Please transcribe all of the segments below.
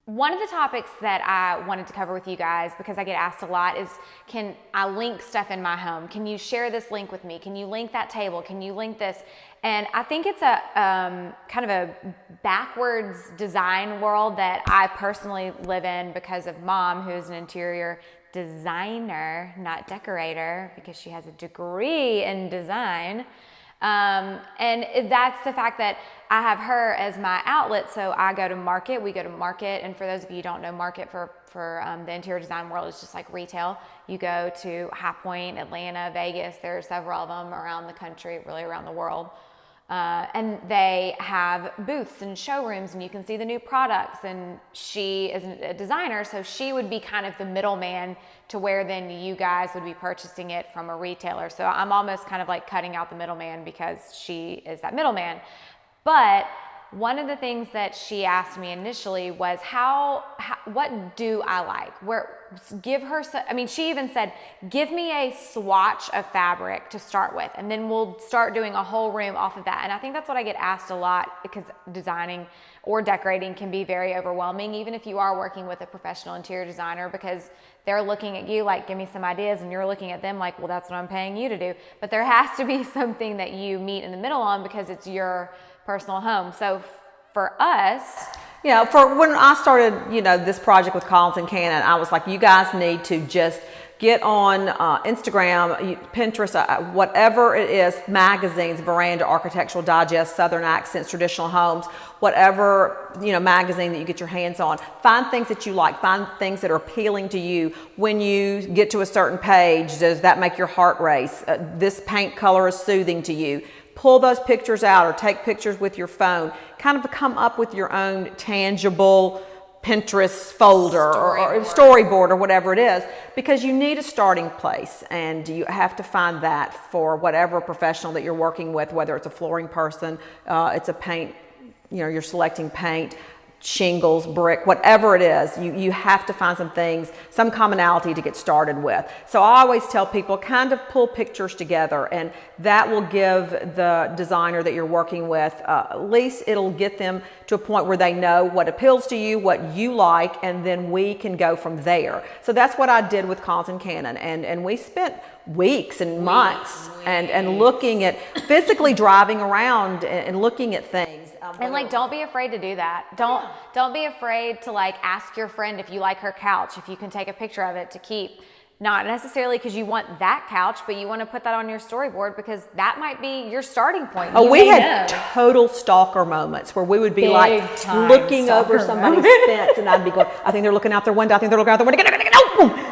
One of the topics that I wanted to cover with you guys, because I get asked a lot, is can I link stuff in my home? Can you share this link with me? Can you link that table? Can you link this? And I think it's a kind of a backwards design world that I personally live in because of Mom, who's an interior designer, not decorator, because she has a degree in design. And that's the fact that I have her as my outlet. So I go to market, we go to market. And for those of you who don't know, market for the interior design world is just like retail. You go to High Point, Atlanta, Vegas. There are several of them around the country, really around the world. And they have booths and showrooms, and you can see the new products. And she is a designer, so she would be kind of the middleman to where then you guys would be purchasing it from a retailer. So I'm almost kind of like cutting out the middleman because she is that middleman. But one of the things that she asked me initially was what do I like? She even said, give me a swatch of fabric to start with, and then we'll start doing a whole room off of that. And I think that's what I get asked a lot, because designing or decorating can be very overwhelming, even if you are working with a professional interior designer, because they're looking at you like, give me some ideas, and you're looking at them like, well, that's what I'm paying you to do. But there has to be something that you meet in the middle on, because it's your personal home. So for us, for when I started, this project with Collins and Cannon, I was like, you guys need to just get on Instagram, Pinterest, whatever it is, magazines, Veranda, Architectural Digest, Southern Accents, Traditional Homes, whatever, magazine that you get your hands on. Find things that you like, find things that are appealing to you. When you get to a certain page, does that make your heart race? This paint color is soothing to you. Pull those pictures out or take pictures with your phone. Kind of come up with your own tangible Pinterest folder or storyboard or whatever it is, because you need a starting place, and you have to find that for whatever professional that you're working with, whether it's a flooring person, it's a paint, you're selecting paint, shingles, brick, whatever it is, you have to find some things, some commonality to get started with. So I always tell people, kind of pull pictures together, and that will give the designer that you're working with, at least it'll get them to a point where they know what appeals to you, what you like, and then we can go from there. So that's what I did with Collins and Cannon, and we spent weeks and months and looking at, physically driving around and looking at things. And don't be afraid to do that. Don't be afraid to ask your friend if you like her couch, if you can take a picture of it to keep. Not necessarily because you want that couch, but you want to put that on your storyboard, because that might be your starting point. We had total stalker moments where we would be looking over somebody's fence, and I'd be going, I think they're looking out their window,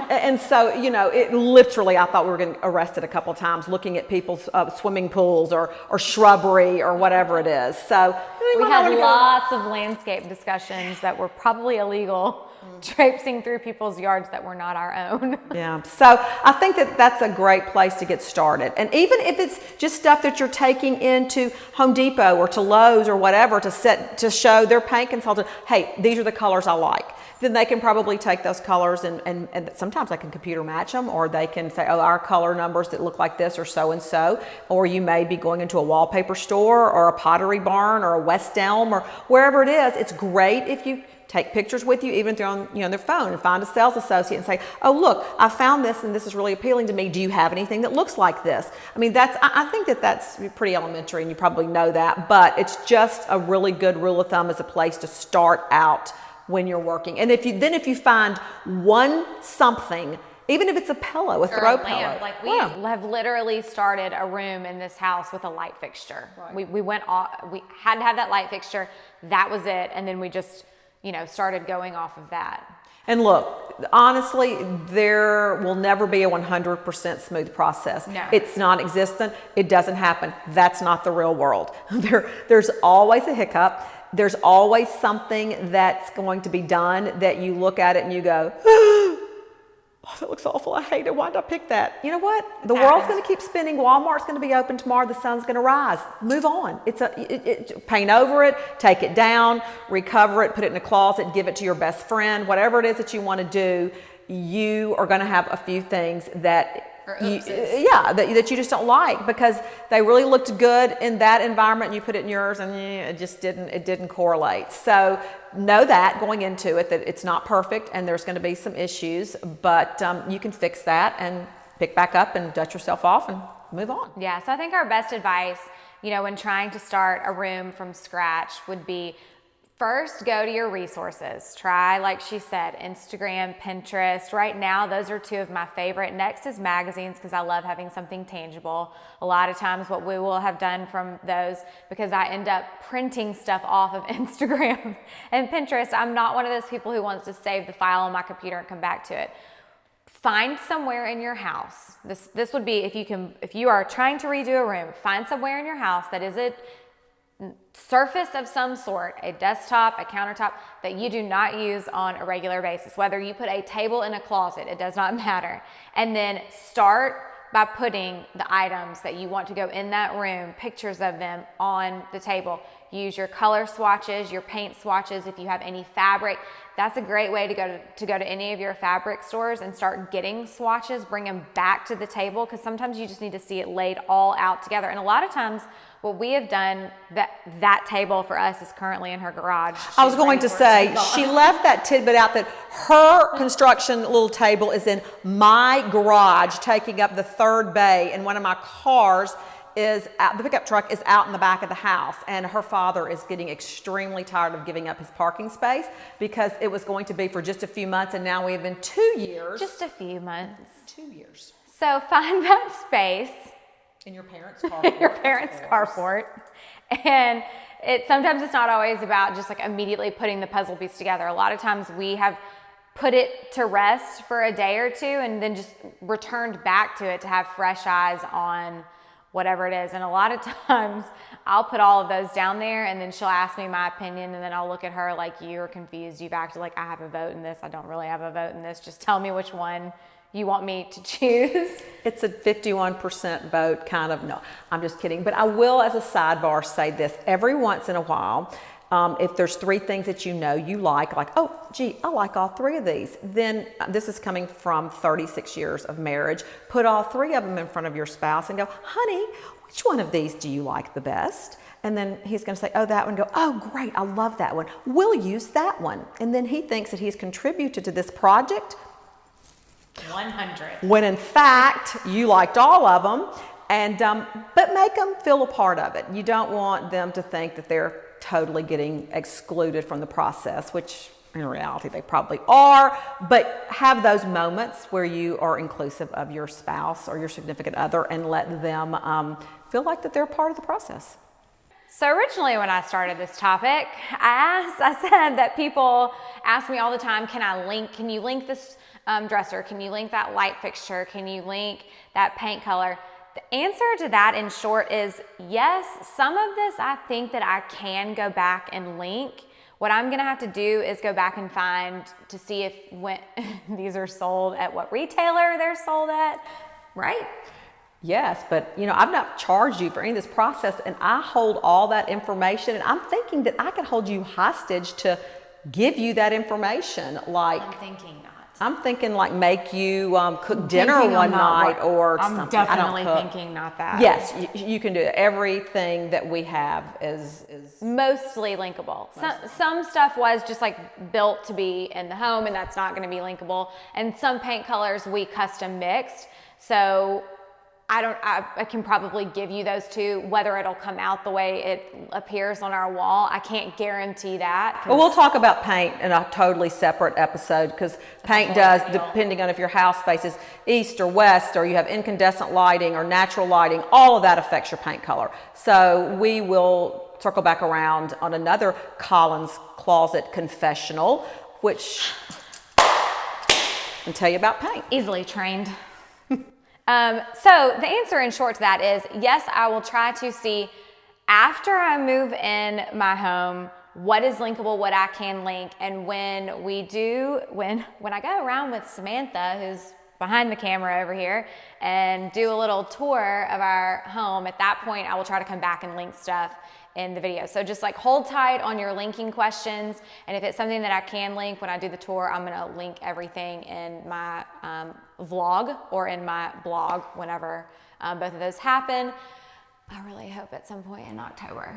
and so, it literally, I thought we were getting arrested a couple of times looking at people's swimming pools or shrubbery or whatever it is. So we had lots of landscape discussions that were probably illegal, traipsing through people's yards that were not our own. Yeah, so I think that's a great place to get started. And even if it's just stuff that you're taking into Home Depot or to Lowe's or whatever to show their paint consultant, hey, these are the colors I like. Then they can probably take those colors and sometimes they can computer match them, or they can say, oh, our color numbers that look like this are so and so. Or you may be going into a wallpaper store or a Pottery Barn or a West Elm or wherever it is. It's great if you take pictures with you, even if they're on their phone, and find a sales associate and say, oh, look, I found this and this is really appealing to me. Do you have anything that looks like this? I mean, I think that's pretty elementary, and you probably know that, but it's just a really good rule of thumb as a place to start out when you're working. And if you find something, even if it's a pillow, a throw pillow. We have literally started a room in this house with a light fixture. Right. We went off, we had to have that light fixture. That was it. And then we just, started going off of that. And look, honestly, there will never be a 100% smooth process. No. It's non-existent. It doesn't happen. That's not the real world. There's always a hiccup. There's always something that's going to be done that you look at it and you go, oh, that looks awful. I hate it. Why did I pick that? You know what? The world's going to keep spinning. Walmart's going to be open tomorrow. The sun's going to rise. Move on. Paint over it, take it down, recover it, put it in a closet, give it to your best friend. Whatever it is that you want to do, you are going to have a few things that that you just don't like because they really looked good in that environment, and you put it in yours and it didn't correlate. So know that going into it, that it's not perfect and there's going to be some issues, but you can fix that and pick back up and dust yourself off and move on. Yeah, so I think our best advice, when trying to start a room from scratch would be, first, go to your resources. Try, like she said, Instagram, Pinterest. Right now, those are two of my favorite. Next is magazines, because I love having something tangible. A lot of times what we will have done from those, because I end up printing stuff off of Instagram and Pinterest, I'm not one of those people who wants to save the file on my computer and come back to it. Find somewhere in your house. This would be, if you are trying to redo a room, find somewhere in your house that is a surface of some sort, a desktop, a countertop, that you do not use on a regular basis. Whether you put a table in a closet, it does not matter. And then start by putting the items that you want to go in that room, pictures of them on the table. Use your color swatches, your paint swatches. If you have any fabric, that's a great way to go to any of your fabric stores and start getting swatches, bring them back to the table, because sometimes you just need to see it laid all out together. And a lot of times what we have done, that table for us is currently in her garage. I was going to say, she left that tidbit out that her construction little table is in my garage, taking up the third bay, and one of my cars is out, the pickup truck is out in the back of the house, and her father is getting extremely tired of giving up his parking space, because it was going to be for just a few months, and now we have been 2 years. Just a few months. 2 years. So find that space. In your parents' carport. Your parents' carport. And sometimes it's not always about just like immediately putting the puzzle piece together. A lot of times we have put it to rest for a day or two and then just returned back to it to have fresh eyes on whatever it is. And a lot of times I'll put all of those down there, and then she'll ask me my opinion, and then I'll look at her like, you're confused. You've acted like I have a vote in this. I don't really have a vote in this. Just tell me which one you want me to choose. It's a 51% vote, kind of. No, I'm just kidding. But I will, as a sidebar, say this. Every once in a while, if there's 3 things that you like, oh, gee, I like all 3 of these, then this is coming from 36 years of marriage. Put all 3 of them in front of your spouse and go, honey, which one of these do you like the best? And then he's going to say, oh, that one. Go, oh, great, I love that one. We'll use that one. And then he thinks that he's contributed to this project 100. When in fact, you liked all of them, and but make them feel a part of it. You don't want them to think that they're totally getting excluded from the process, which in reality they probably are, but have those moments where you are inclusive of your spouse or your significant other and let them feel like that they're a part of the process. So originally when I started this topic, I said that people ask me all the time, can you link this dresser? Can you link that light fixture? Can you link that paint color? The answer to that in short is yes. Some of this I think that I can go back and link. What I'm gonna have to do is go back and find to see if when these are sold at what retailer they're sold at, right? Yes, but I've not charged you for any of this process, and I hold all that information, and I'm thinking that I could hold you hostage to give you that information. I'm thinking like make you cook dinner one night or something. I'm definitely thinking not that. Yes, you can do it. Everything that we have is mostly linkable. Some stuff was just like built to be in the home, and that's not going to be linkable. And some paint colors we custom mixed. So I can probably give you those too. Whether it'll come out the way it appears on our wall, I can't guarantee that. Well, we'll talk about paint in a totally separate episode, because paint does, depending on if your house faces east or west, or you have incandescent lighting or natural lighting, all of that affects your paint color. So we will circle back around on another Collins Closet confessional, which I'll tell you about paint. Easily trained. So the answer in short to that is yes, I will try to see after I move in my home, what is linkable, what I can link. And when I go around with Samantha, who's behind the camera over here, and do a little tour of our home, at that point, I will try to come back and link stuff in the video. So just like hold tight on your linking questions. And if it's something that I can link when I do the tour, I'm gonna link everything in my vlog or in my blog whenever both of those happen. I really hope at some point in October.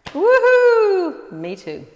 Woohoo! Me too.